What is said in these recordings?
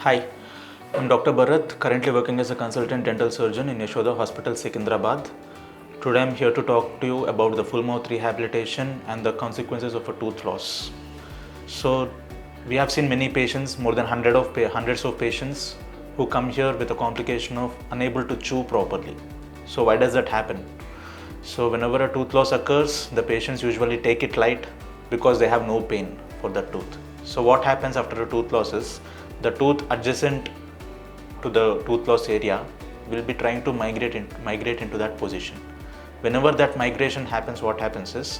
Hi, I'm Dr. Bharat, currently working as a consultant dental surgeon in Yashoda Hospitals, Secunderabad. Today I'm here to talk to you about the full mouth rehabilitation and the consequences of a tooth loss. So, we have seen many patients, more than hundreds of patients, who come here with a complication of unable to chew properly. So, why does that happen? So, whenever a tooth loss occurs, the patients usually take it light because they have no pain for that tooth. So, what happens after a tooth loss is the tooth adjacent to the tooth loss area will be trying to migrate into that position. Whenever that migration happens, what happens is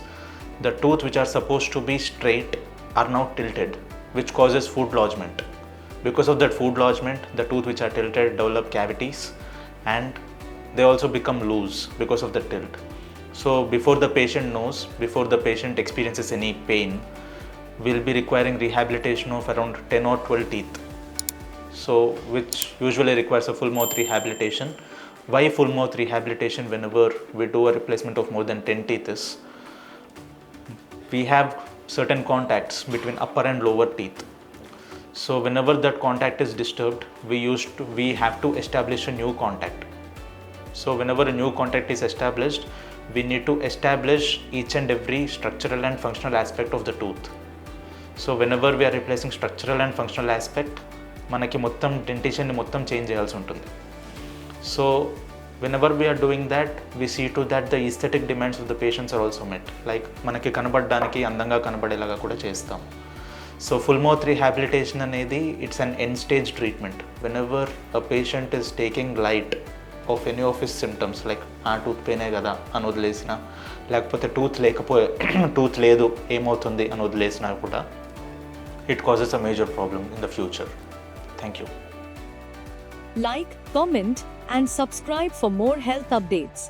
the tooth which are supposed to be straight are now tilted, which causes food lodgment. Because of that food lodgment, the tooth which are tilted develop cavities and they also become loose because of the tilt. So before the patient knows, before the patient experiences any pain, we'll be requiring rehabilitation of around 10 or 12 teeth. So which usually requires a full mouth rehabilitation. Why full mouth rehabilitation whenever we do a replacement of more than 10 teeth is, we have certain contacts between upper and lower teeth. So whenever that contact is disturbed, we have to establish a new contact. So whenever a new contact is established, we need to establish each and every structural and functional aspect of the tooth. So whenever we are replacing structural and functional aspect, మనకి మొత్తం డెంటిషన్ని మొత్తం change చేయాల్సి ఉంటుంది. So whenever we are doing that, we see to that the aesthetic demands of the patients are also met. Like మనకి కనబడడానికి అందంగా కనబడేలాగా కూడా చేస్తాం. So full mouth rehabilitation అనేది it's an end stage treatment. Whenever a patient is taking light of any of his symptoms, like ఆ tooth పెయినే కదా అని వదిలేసిన, లేకపోతే టూత్ లేదు ఏమవుతుంది అని వదిలేసినా కూడా it causes a major problem in the future. Thank you. Like, comment, and subscribe for more health updates.